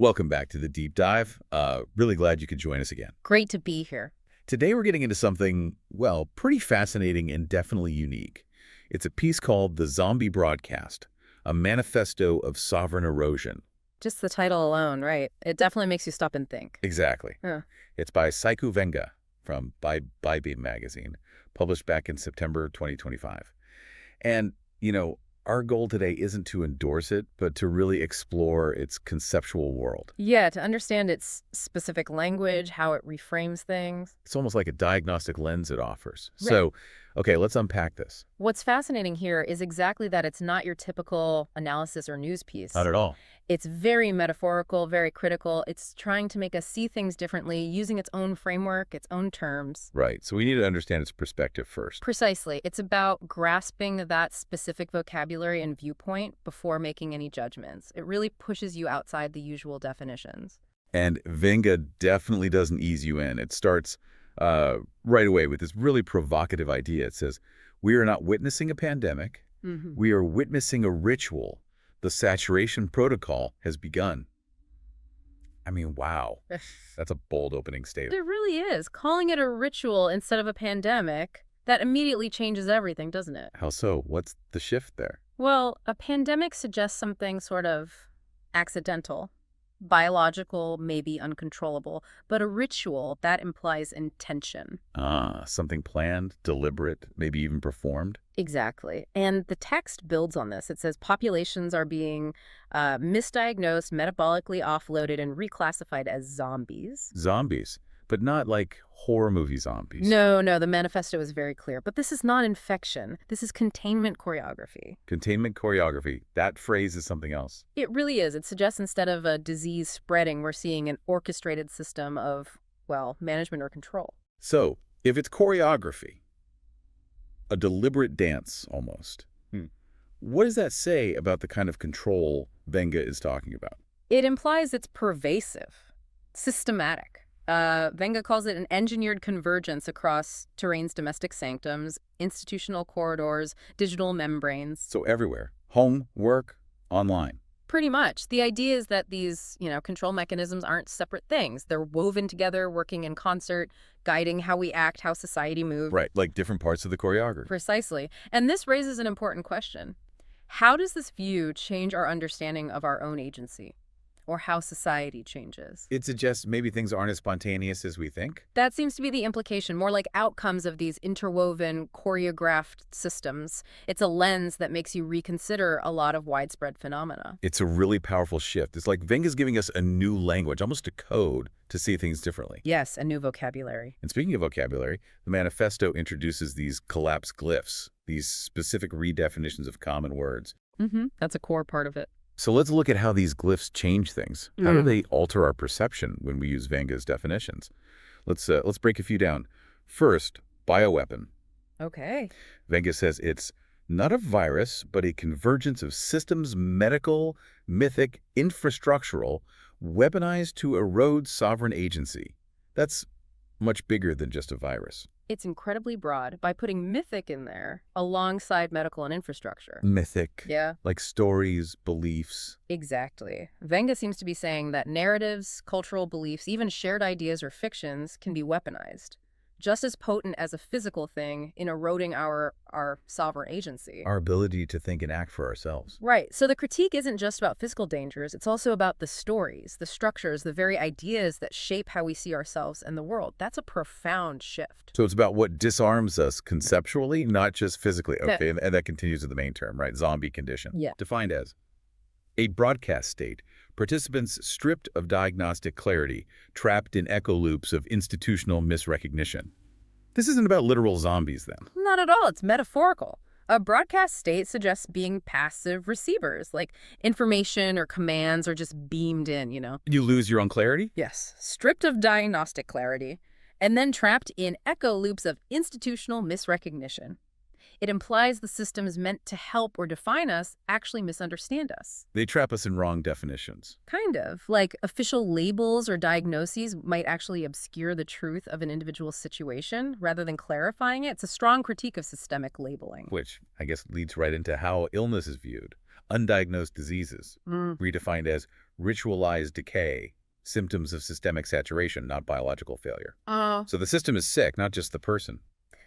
Welcome back to the Deep Dive. Really glad you could join us again. Great to be here. Today we're getting into something, well, pretty fascinating and definitely unique. It's a piece called The Zombie Broadcast, a Manifesto of Sovereign Erosion. Just the title alone, right? It definitely makes you stop and think. Exactly. Huh. It's by Saikou Venga from Bibebibebibe Magazine, published back in September 2025. And, our goal today isn't to endorse it, but to really explore its conceptual world. Yeah, to understand its specific language, how it reframes things. It's almost like a diagnostic lens it offers. Right. So, okay, let's unpack this. What's fascinating here is exactly that it's not your typical analysis or news piece. Not at all. It's very metaphorical, very critical. It's trying to make us see things differently, using its own framework, its own terms. Right. So we need to understand its perspective first. Precisely. It's about grasping that specific vocabulary and viewpoint before making any judgments. It really pushes you outside the usual definitions. And Venga definitely doesn't ease you in. It starts right away with this really provocative idea. It says, we are not witnessing a pandemic. Mm-hmm. We are witnessing a ritual. The saturation protocol has begun. I mean, wow. That's a bold opening statement. It really is. Calling it a ritual instead of a pandemic, that immediately changes everything, doesn't it? How so? What's the shift there? Well, a pandemic suggests something sort of accidental, biological, maybe uncontrollable, but a ritual, that implies intention. Something planned, deliberate, maybe even performed? Exactly. And the text builds on this. It says populations are being misdiagnosed, metabolically offloaded, and reclassified as zombies. Zombies, but not like horror movie zombies. No, the manifesto is very clear. But this is not infection. This is containment choreography. Containment choreography. That phrase is something else. It really is. It suggests instead of a disease spreading, we're seeing an orchestrated system of, well, management or control. So, if it's choreography, a deliberate dance almost, what does that say about the kind of control Venga is talking about? It implies it's pervasive, systematic. Venga calls it an engineered convergence across terrain's domestic sanctums, institutional corridors, digital membranes. So everywhere. Home, work, online. Pretty much. The idea is that these, control mechanisms aren't separate things. They're woven together, working in concert, guiding how we act, how society moves. Right, like different parts of the choreography. Precisely. And this raises an important question. How does this view change our understanding of our own agency? Or how society changes? It suggests maybe things aren't as spontaneous as we think. That seems to be the implication, more like outcomes of these interwoven, choreographed systems. It's a lens that makes you reconsider a lot of widespread phenomena. It's a really powerful shift. It's like Venga's giving us a new language, almost a code, to see things differently. Yes, a new vocabulary. And speaking of vocabulary, the manifesto introduces these collapsed glyphs, these specific redefinitions of common words. That's a core part of it. So let's look at how these glyphs change things. How do they alter our perception when we use Venga's definitions? Let's break a few down. First, bioweapon. Okay. Venga says it's not a virus, but a convergence of systems, medical, mythic, infrastructural, weaponized to erode sovereign agency. That's much bigger than just a virus. It's incredibly broad by putting mythic in there alongside medical and infrastructure. Mythic. Yeah. Like stories, beliefs. Exactly. Venga seems to be saying that narratives, cultural beliefs, even shared ideas or fictions can be weaponized, just as potent as a physical thing in eroding our sovereign agency. Our ability to think and act for ourselves. Right. So the critique isn't just about physical dangers. It's also about the stories, the structures, the very ideas that shape how we see ourselves and the world. That's a profound shift. So it's about what disarms us conceptually, not just physically. Okay, and that continues with the main term, right? Zombie condition. Yeah. Defined as a broadcast state, participants stripped of diagnostic clarity, trapped in echo loops of institutional misrecognition. This isn't about literal zombies, then. Not at all. It's metaphorical. A broadcast state suggests being passive receivers, like information or commands are just beamed in, You lose your own clarity? Yes, stripped of diagnostic clarity, and then trapped in echo loops of institutional misrecognition. It implies the systems meant to help or define us actually misunderstand us. They trap us in wrong definitions. Kind of. Like official labels or diagnoses might actually obscure the truth of an individual situation rather than clarifying it. It's a strong critique of systemic labeling. Which, I guess, leads right into how illness is viewed. undiagnosed diseases, Mm. redefined as ritualized decay, symptoms of systemic saturation, not biological failure. Oh, So the system is sick, not just the person.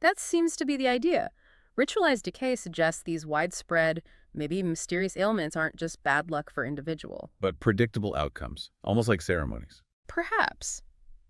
that seems to be the idea. Ritualized decay suggests these widespread, maybe mysterious ailments aren't just bad luck for individual. But predictable outcomes, almost like ceremonies. Perhaps.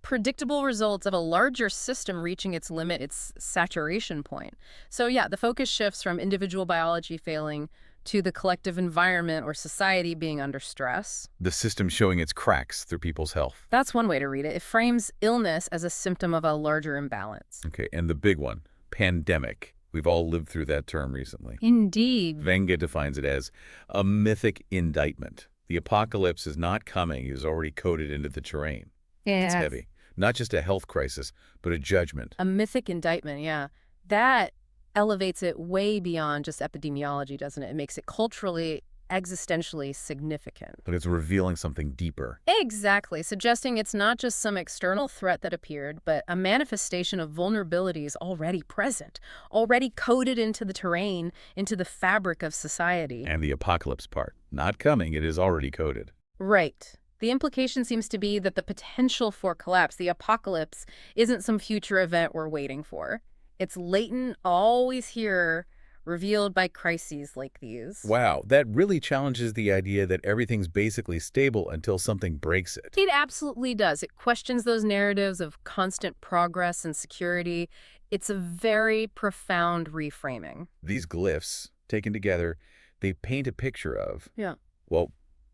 Predictable results of a larger system reaching its limit, its saturation point. So yeah, the focus shifts from individual biology failing to the collective environment or society being under stress. The system showing its cracks through people's health. That's one way to read it. It frames illness as a symptom of a larger imbalance. Okay, and the big one, pandemic. We've all lived through that term recently. Indeed. Venga defines it as a mythic indictment. The apocalypse is not coming, it is already coded into the terrain. It's heavy. Not just a health crisis, but a judgment. A mythic indictment, yeah. That elevates it way beyond just epidemiology, doesn't it? It makes it culturally, existentially significant. But it's revealing something deeper. Exactly, suggesting it's not just some external threat that appeared, but a manifestation of vulnerabilities already present, already coded into the terrain, into the fabric of society. And the apocalypse part. Not coming, it is already coded. Right. The implication seems to be that the potential for collapse, the apocalypse, isn't some future event we're waiting for. It's latent, always here, revealed by crises like these. Wow, that really challenges the idea that everything's basically stable until something breaks it. It absolutely does. It questions those narratives of constant progress and security. It's a very profound reframing. These glyphs, taken together, they paint a picture of, Yeah. well,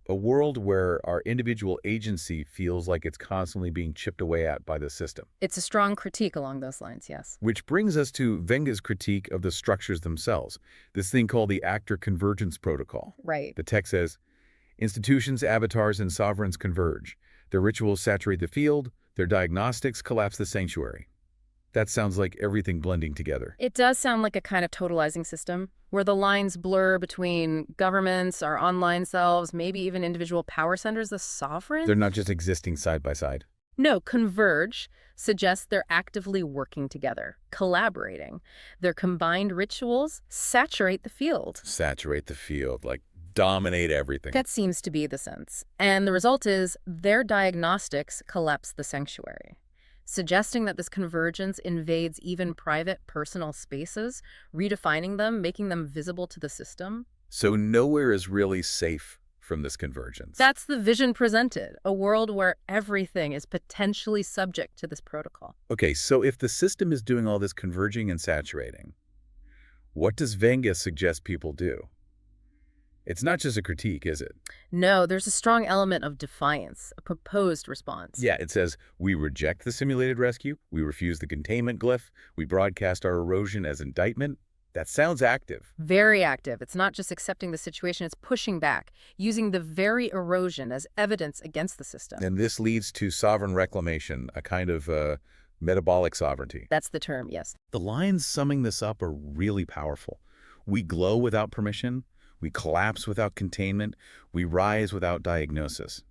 a world where our individual agency feels like it's constantly being chipped away at by the system. It's a strong critique along those lines, yes. Which brings us to Venga's critique of the structures themselves, this thing called the actor convergence protocol. Right. The text says, institutions, avatars, and sovereigns converge. Their rituals saturate the field, their diagnostics collapse the sanctuary. That sounds like everything blending together. It does sound like a kind of totalizing system, where the lines blur between governments, our online selves, maybe even individual power centers, the sovereign? They're not just existing side by side. No, converge suggests they're actively working together, collaborating. Their combined rituals saturate the field. Saturate the field, like dominate everything. That seems to be the sense. And the result is their diagnostics collapse the sanctuary, suggesting that this convergence invades even private, personal spaces, redefining them, making them visible to the system. So nowhere is really safe from this convergence. That's the vision presented, a world where everything is potentially subject to this protocol. Okay, so if the system is doing all this converging and saturating, what does Venga suggest people do? It's not just a critique, is it? No, there's a strong element of defiance, a proposed response. Yeah, it says, we reject the simulated rescue, we refuse the containment glyph, we broadcast our erosion as indictment. That sounds active. Very active. It's not just accepting the situation, it's pushing back, using the very erosion as evidence against the system. And this leads to sovereign reclamation, a kind of metabolic sovereignty. That's the term, yes. The lines summing this up are really powerful. We glow without permission. We collapse without containment. We rise without diagnosis.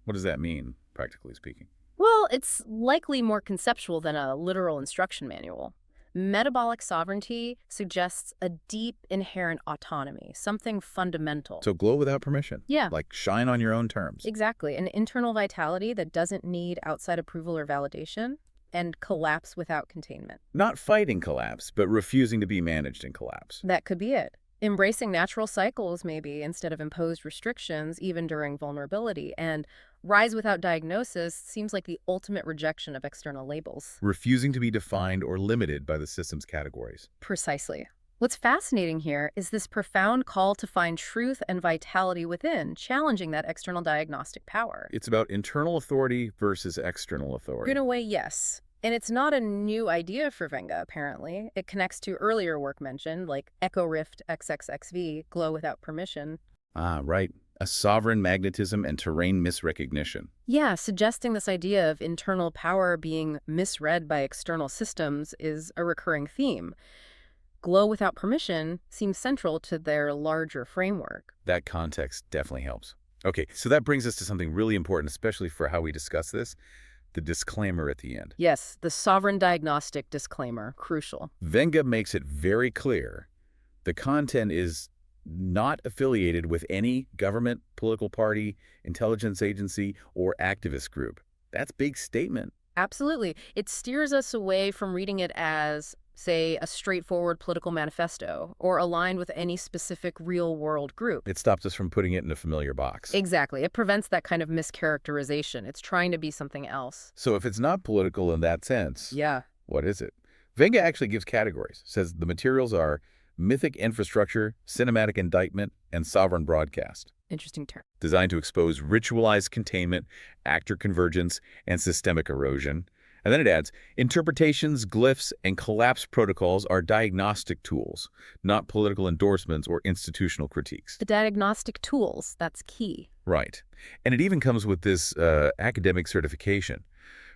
What does that mean, practically speaking? Well, it's likely more conceptual than a literal instruction manual. Metabolic sovereignty suggests a deep inherent autonomy, something fundamental. So glow without permission. Yeah. Like shine on your own terms. Exactly. An internal vitality that doesn't need outside approval or validation, and collapse without containment. Not fighting collapse, but refusing to be managed in collapse. That could be it. Embracing natural cycles, maybe, instead of imposed restrictions, even during vulnerability. And rise without diagnosis seems like the ultimate rejection of external labels. Refusing to be defined or limited by the system's categories. Precisely. What's fascinating here is this profound call to find truth and vitality within, challenging that external diagnostic power. It's about internal authority versus external authority. In a way, yes. And it's not a new idea for Venga, apparently. It connects to earlier work mentioned, like Echo Rift XXXV, Glow Without Permission. Ah, right. A sovereign magnetism and terrain misrecognition. Yeah, suggesting this idea of internal power being misread by external systems is a recurring theme. Glow Without Permission seems central to their larger framework. That context definitely helps. Okay, so that brings us to something really important, especially for how we discuss this. The disclaimer at the end. Yes, the sovereign diagnostic disclaimer, crucial. Venga makes it very clear the content is not affiliated with any government, political party, intelligence agency, or activist group. That's a big statement. Absolutely. It steers us away from reading it as, say, a straightforward political manifesto or aligned with any specific real-world group. It stops us from putting it in a familiar box. Exactly. It prevents that kind of mischaracterization. It's trying to be something else. So if it's not political in that sense, Yeah. what is it? Venga actually gives categories, says the materials are mythic infrastructure, cinematic indictment, and sovereign broadcast, Interesting term. designed to expose ritualized containment, actor convergence, and systemic erosion. And then it adds, interpretations, glyphs, and collapse protocols are diagnostic tools, not political endorsements or institutional critiques. The diagnostic tools, that's key. Right. And it even comes with this academic certification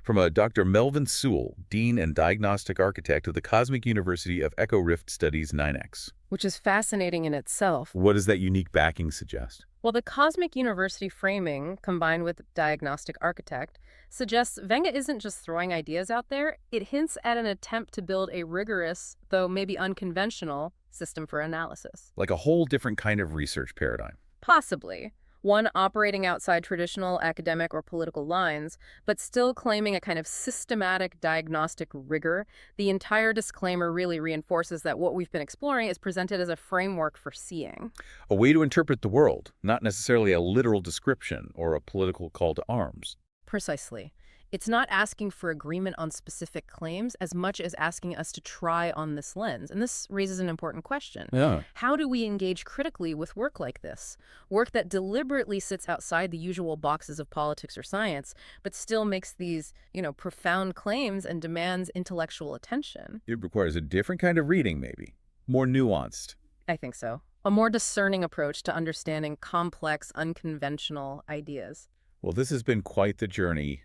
from a Dr. Melvin Sewell, Dean and Diagnostic Architect of the Cosmic University of Echo Rift Studies 9X. Which is fascinating in itself. What does that unique backing suggest? Well, the Cosmic University framing, combined with Diagnostic Architect, suggests Venga isn't just throwing ideas out there, it hints at an attempt to build a rigorous, though maybe unconventional, system for analysis. Like a whole different kind of research paradigm. Possibly. One operating outside traditional academic or political lines, but still claiming a kind of systematic diagnostic rigor. The entire disclaimer really reinforces that what we've been exploring is presented as a framework for seeing. A way to interpret the world, not necessarily a literal description or a political call to arms. Precisely. It's not asking for agreement on specific claims as much as asking us to try on this lens. And this raises an important question. Yeah. How do we engage critically with work like this? Work that deliberately sits outside the usual boxes of politics or science, but still makes these, profound claims and demands intellectual attention. It requires a different kind of reading, maybe. More nuanced. I think so. A more discerning approach to understanding complex, unconventional ideas. Well, this has been quite the journey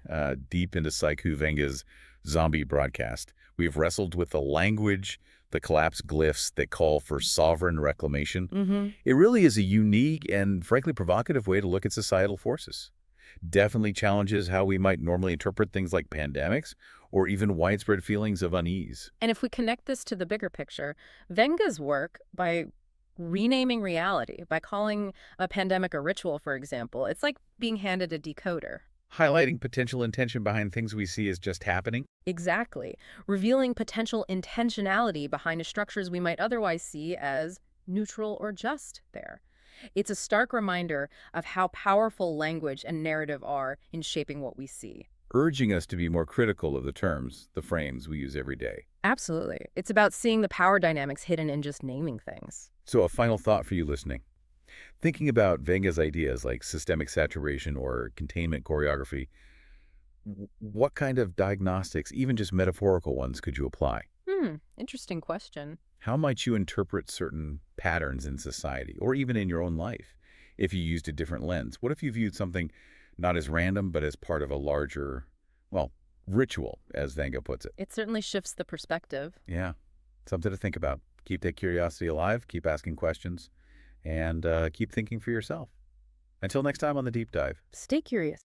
deep into Saikou Venga's zombie broadcast. We've wrestled with the language, the collapsed glyphs that call for sovereign reclamation. It really is a unique and frankly provocative way to look at societal forces. Definitely challenges how we might normally interpret things like pandemics or even widespread feelings of unease. And if we connect this to the bigger picture, Venga's work, by renaming reality, by calling a pandemic a ritual, for example, it's like being handed a decoder. Highlighting potential intention behind things we see as just happening. Exactly. Revealing potential intentionality behind structures we might otherwise see as neutral or just there. It's a stark reminder of how powerful language and narrative are in shaping what we see. Urging us to be more critical of the terms, the frames we use every day. Absolutely. It's about seeing the power dynamics hidden in just naming things. So a final thought for you listening. Thinking about Venga's ideas like systemic saturation or containment choreography, what kind of diagnostics, even just metaphorical ones, could you apply? Interesting question. How might you interpret certain patterns in society or even in your own life if you used a different lens? What if you viewed something not as random but as part of a larger, ritual, as Venga puts it? It certainly shifts the perspective. Yeah, something to think about. Keep that curiosity alive, keep asking questions, and keep thinking for yourself. Until next time on The Deep Dive. Stay curious.